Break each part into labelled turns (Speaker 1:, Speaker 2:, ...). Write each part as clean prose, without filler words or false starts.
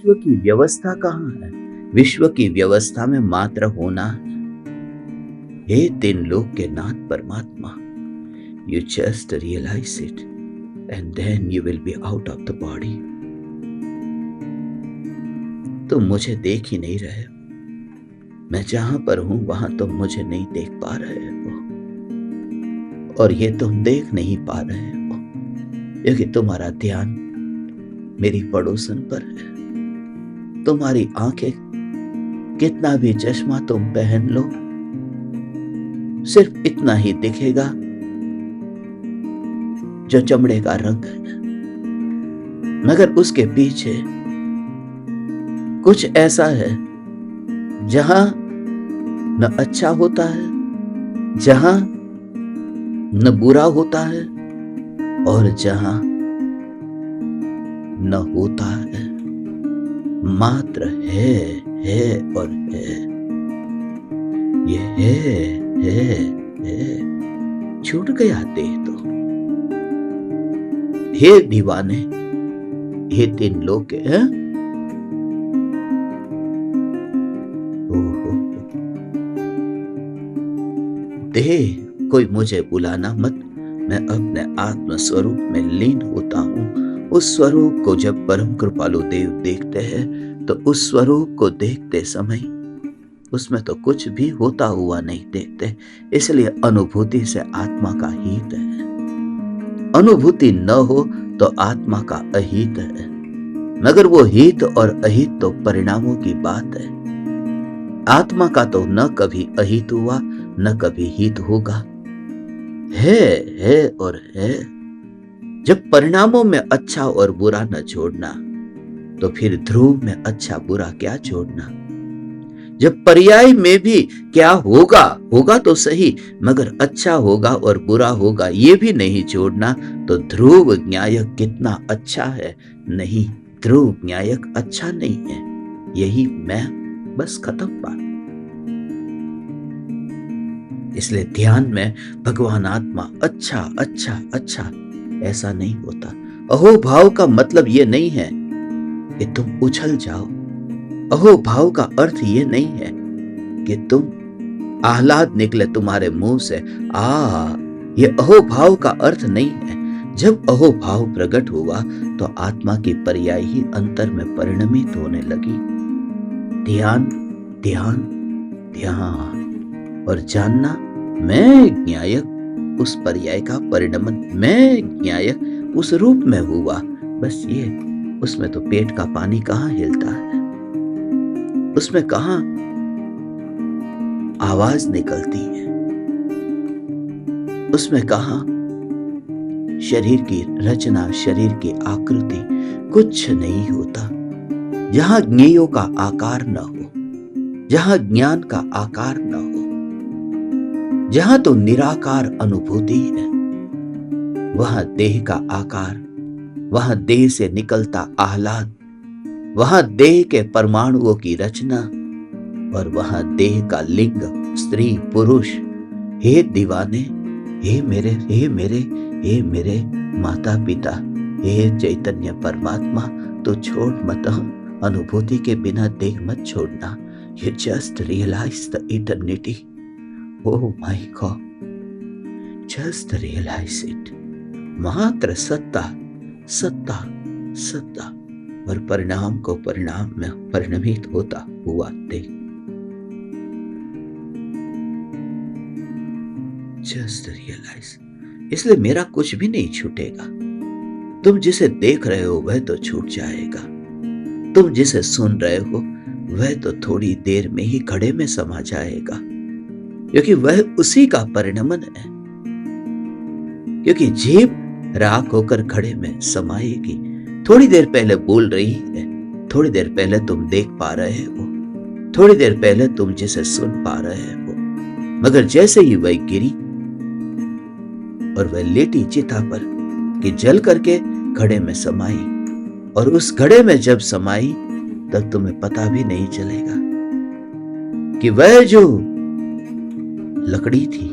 Speaker 1: विश्व की व्यवस्था कहाँ है? विश्व की व्यवस्था में मात्र होना है। हे तीन लोक के नाथ परमात्मा, you just realize it and then you will be out of the body. तुम मुझे देख ही नहीं रहे हो, मैं जहां पर हूं वहां तुम मुझे नहीं देख पा रहे हो, और ये तुम देख नहीं पा रहे हो क्योंकि तुम्हारा ध्यान मेरी पड़ोसन पर है। तुम्हारी आंखें कितना भी चश्मा तुम पहन लो, सिर्फ इतना ही दिखेगा जो चमड़े का रंग है, मगर उसके पीछे कुछ ऐसा है जहां न अच्छा होता है, जहां न बुरा होता है, और जहां न होता है, मात्र है और है। ये है छूट गया देह तो। हे दीवाने, हे तीन लोग हैं। देह कोई मुझे बुलाना मत, मैं अपने आत्म स्वरूप में लीन होता हूं। उस स्वरूप को जब परम कृपालु देव देखते हैं तो उस स्वरूप को देखते समय उसमें तो कुछ भी होता हुआ नहीं देखते, इसलिए अनुभूति से आत्मा का हित है। अनुभूति न हो तो आत्मा का अहित है, मगर वो हित और अहित तो परिणामों की बात है। आत्मा का तो न कभी अहित हुआ न कभी हित होगा, है और है। जब परिणामों में अच्छा और बुरा न छोड़ना तो फिर ध्रुव में अच्छा बुरा क्या छोड़ना। जब पर्याय में भी क्या होगा, होगा तो सही, मगर अच्छा होगा और बुरा होगा ये भी नहीं छोड़ना, तो ध्रुव न्यायक कितना अच्छा है। नहीं, ध्रुव न्यायक अच्छा नहीं है, यही मैं, बस खत्म बात। इसलिए ध्यान में भगवान आत्मा अच्छा अच्छा अच्छा ऐसा नहीं होता। अहो भाव का मतलब ये नहीं है कि तुम उछल जाओ। अहो भाव का अर्थ ये नहीं है कि तुम आह्लाद निकले तुम्हारे मुंह से। ये अहो भाव का अर्थ नहीं है। जब अहो भाव प्रकट हुआ तो आत्मा की पर्याय ही अंतर में परिणमित होने लगी। ध्यान ध्यान ध्यान और जानना, मैं ज्ञायक उस पर्याय का परिणमन, मैं ज्ञायक उस रूप में हुआ। बस ये, उसमें तो पेट का पानी कहाँ हिलता है, उसमें कहाँ आवाज निकलती है, उसमें कहाँ शरीर की रचना, शरीर की आकृति, कुछ नहीं होता। जहां ज्ञेयों का आकार न हो, जहां ज्ञान का आकार न हो, जहां तो निराकार अनुभूति है, वहां देह का आकार, वहां देह से निकलता आह्लाद, वहां देह के परमाणुओं की रचना, और वहां देह का लिंग, स्त्री पुरुष। हे दीवाने, हे मेरे माता पिता, हे चैतन्य परमात्मा, तो छोड़ मत। अनुभूति के बिना देह मत छोड़ना। You just realize the eternity. Oh my God, just realize it. मात्र सत्ता सत्ता सत्ता, और परिणाम को परिणाम में परिणमित होता हुआ देख। Just realize. इसलिए मेरा कुछ भी नहीं छूटेगा। तुम जिसे देख रहे हो वह तो छूट जाएगा, तुम जिसे सुन रहे हो वह तो थोड़ी देर में ही घड़े में समा जाएगा, क्योंकि वह उसी का परिणमन है। क्योंकि जीभ राख होकर घड़े में समाएगी। थोड़ी देर पहले बोल रही है, थोड़ी देर पहले तुम देख पा रहे हो, थोड़ी देर पहले तुम जिसे सुन पा रहे हो, मगर जैसे ही वह गिरी और वह लेटी चिता पर कि जल करके घड़े में समाई, और उस घड़े में जब समाई तब तुम्हें पता भी नहीं चलेगा कि वह जो लकड़ी थी,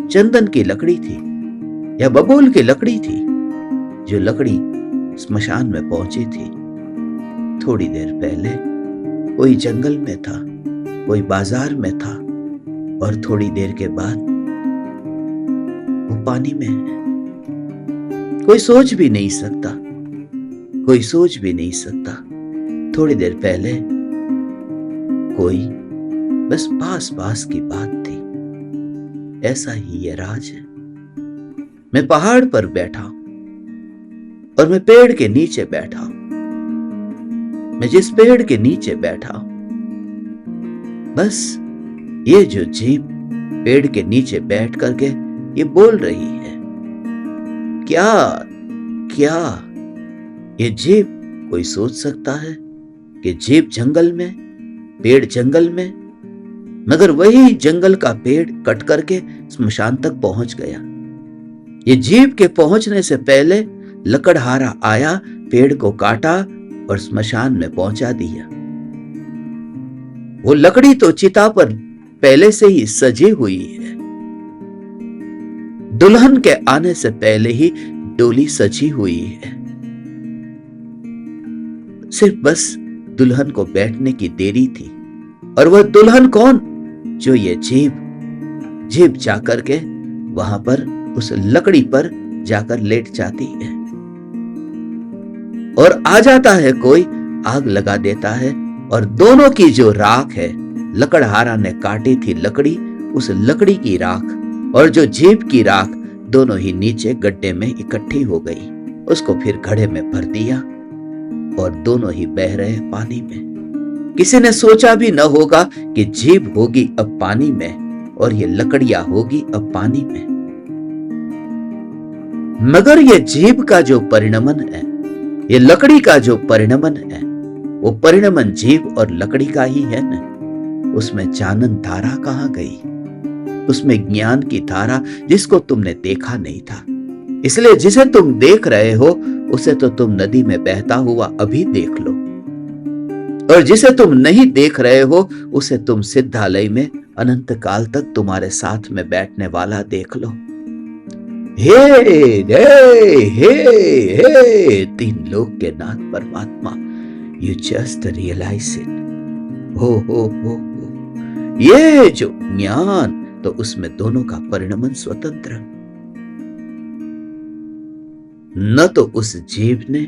Speaker 1: चंदन की लकड़ी थी या बबूल की लकड़ी थी, जो लकड़ी स्मशान में पहुंची थी, थोड़ी देर पहले कोई जंगल में था, कोई बाजार में था, और थोड़ी देर के बाद वो पानी में है। कोई सोच भी नहीं सकता, कोई सोच भी नहीं सकता। थोड़ी देर पहले कोई बस पास पास की बात थी। ऐसा ही ये राज है। मैं पहाड़ पर बैठा हूं और मैं पेड़ के नीचे बैठा हूं। मैं जिस पेड़ के नीचे बैठा हूं, बस ये जो जीभ पेड़ के नीचे बैठ करके ये बोल रही है, क्या क्या ये जीभ कोई सोच सकता है कि जीभ जंगल में, पेड़ जंगल में, मगर वही जंगल का पेड़ कट करके स्मशान तक पहुंच गया। ये जीभ के पहुंचने से पहले लकड़हारा आया, पेड़ को काटा और स्मशान में पहुंचा दिया। वो लकड़ी तो चिता पर पहले से ही सजी हुई है। दुल्हन के आने से पहले ही डोली सजी हुई है। सिर्फ बस दुल्हन को बैठने की देरी थी। और वह दुल्हन कौन? जो ये जीभ जाकर के वहां पर उस लकड़ी पर जाकर लेट जाती है, और आ जाता है कोई, आग लगा देता है, और दोनों की जो राख है, लकड़हारा ने काटी थी लकड़ी, उस लकड़ी की राख और जो जीभ की राख दोनों ही नीचे गड्ढे में इकट्ठी हो गई। उसको फिर घड़े में भर दिया और दोनों ही बह रहे पानी में। किसी ने सोचा भी न होगा कि जीभ होगी अब पानी में और ये लकड़ियां होगी अब पानी में। मगर ये जीभ का जो परिणमन है, ये लकड़ी का जो परिणमन है, वो परिणमन जीभ और लकड़ी का ही है न। उसमें चानन धारा कहां गई? उसमें ज्ञान की धारा जिसको तुमने देखा नहीं था। इसलिए जिसे तुम देख रहे हो उसे तो तुम नदी में बहता हुआ अभी देख लो, और जिसे तुम नहीं देख रहे हो उसे तुम सिद्धालय में अनंत काल तक तुम्हारे साथ में बैठने वाला देख लो। हे हे हे तीन लोक के नाथ परमात्मा, यू जस्ट रियलाइज इट। हो ये जो ज्ञान, तो उसमें दोनों का परिणमन स्वतंत्र। न तो उस जीव ने,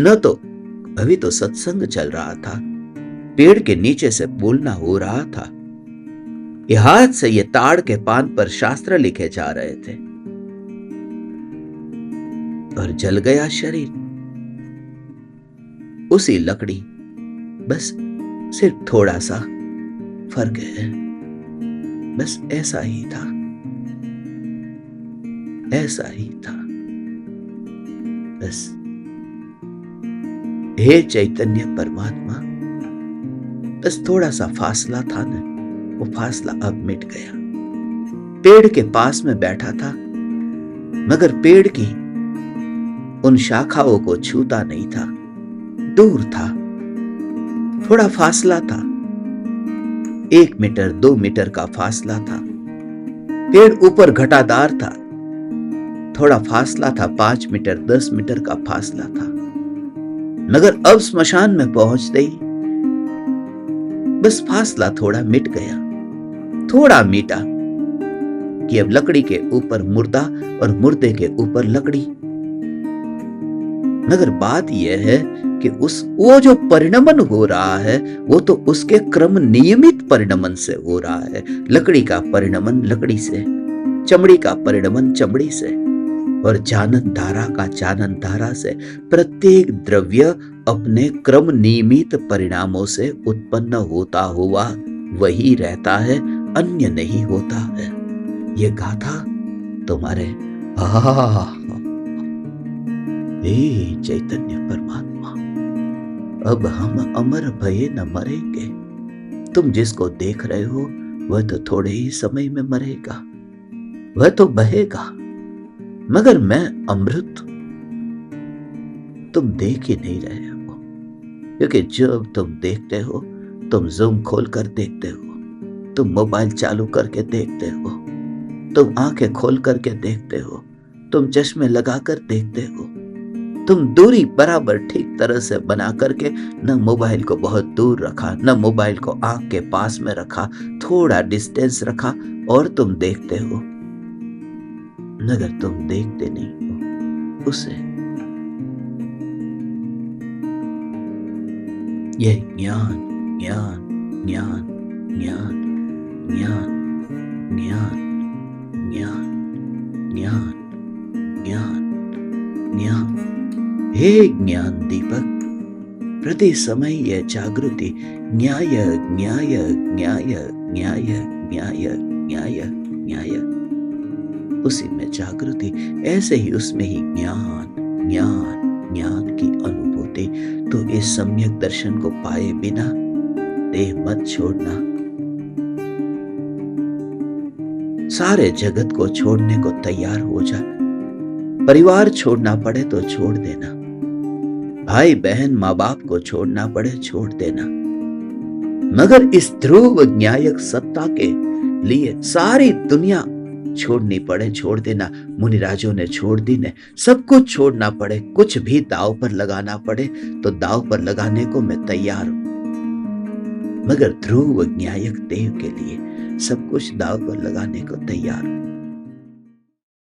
Speaker 1: न तो अभी तो सत्संग चल रहा था, पेड़ के नीचे से बोलना हो रहा था, ये हाथ से ये ताड़ के पान पर शास्त्र लिखे जा रहे थे, और जल गया शरीर। उसी लकड़ी, बस सिर्फ थोड़ा सा फर्क है, बस ऐसा ही था, ऐसा ही था बस। हे चैतन्य परमात्मा, बस थोड़ा सा फासला था न, वो फासला अब मिट गया। पेड़ के पास में बैठा था, मगर पेड़ की उन शाखाओं को छूता नहीं था, दूर था, थोड़ा फासला था, 1 मीटर 2 मीटर का फासला था। पेड़ ऊपर घटादार था, थोड़ा फासला था, 5 मीटर 10 मीटर का फासला था। मगर अब स्मशान में पहुंचते ही बस फासला थोड़ा मिट गया, थोड़ा मीटा, कि अब लकड़ी के ऊपर मुर्दा और मुर्दे के ऊपर लकड़ी। मगर बात यह है कि वो जो परिणमन हो रहा है, वो तो उसके क्रम नियमित परिणमन से हो रहा है। लकड़ी का परिणमन लकड़ी से, चमड़ी का परिणमन चमड़ी से, और जानन धारा का जानन धारा से। प्रत्येक द्रव्य अपने क्रम नियमित परिणामों से उत्पन्न होता हुआ वही रहता है, अन्य नहीं होता है। ये गाथा तुम्हारे हे चैतन्य परमात्मा, अब हम अमर भये न मरेंगे। तुम जिसको देख रहे हो वह तो थोड़े ही समय में मरेगा, वह तो बहेगा, मगर मैं अमृत तुम देख ही नहीं रहे हो। क्योंकि जब तुम देखते हो, तुम जूम खोल कर देखते हो, तुम मोबाइल चालू करके देखते हो, तुम आंखें खोल करके देखते हो, तुम चश्मे लगा कर देखते हो, तुम दूरी बराबर ठीक तरह से बना करके न मोबाइल को बहुत दूर रखा, न मोबाइल को आंख के पास में रखा, थोड़ा डिस्टेंस रखा और तुम देखते हो। मगर तुम देखते नहीं हो उसे। यह ज्ञान ज्ञान ज्ञान ज्ञान ज्ञान ज्ञान ज्ञान ज्ञान ज्ञान ज्ञान। हे ज्ञान दीपक, प्रति समय यह जागृति न्याय न्याय न्याय न्याय न्याय न्याय न्याय, उसी में जागृति, ऐसे ही उसमें ही ज्ञान ज्ञान ज्ञान की अनुभूति। तो इस सम्यक दर्शन को पाए बिना देह मत छोड़ना। सारे जगत को छोड़ने को तैयार हो जा। परिवार छोड़ना पड़े तो छोड़ देना, भाई बहन माँ बाप को छोड़ना पड़े छोड़ देना, मगर इस ध्रुव न्यायक सत्ता के लिए सारी दुनिया छोड़नी पड़े छोड़ देना। मुनिराजों ने छोड़ दी ने, सब कुछ छोड़ना पड़े, कुछ भी दाव पर लगाना पड़े तो दाव पर लगाने को मैं तैयार हूं, मगर ध्रुव न्यायक देव के लिए सब कुछ दाव पर लगाने को तैयार हूं।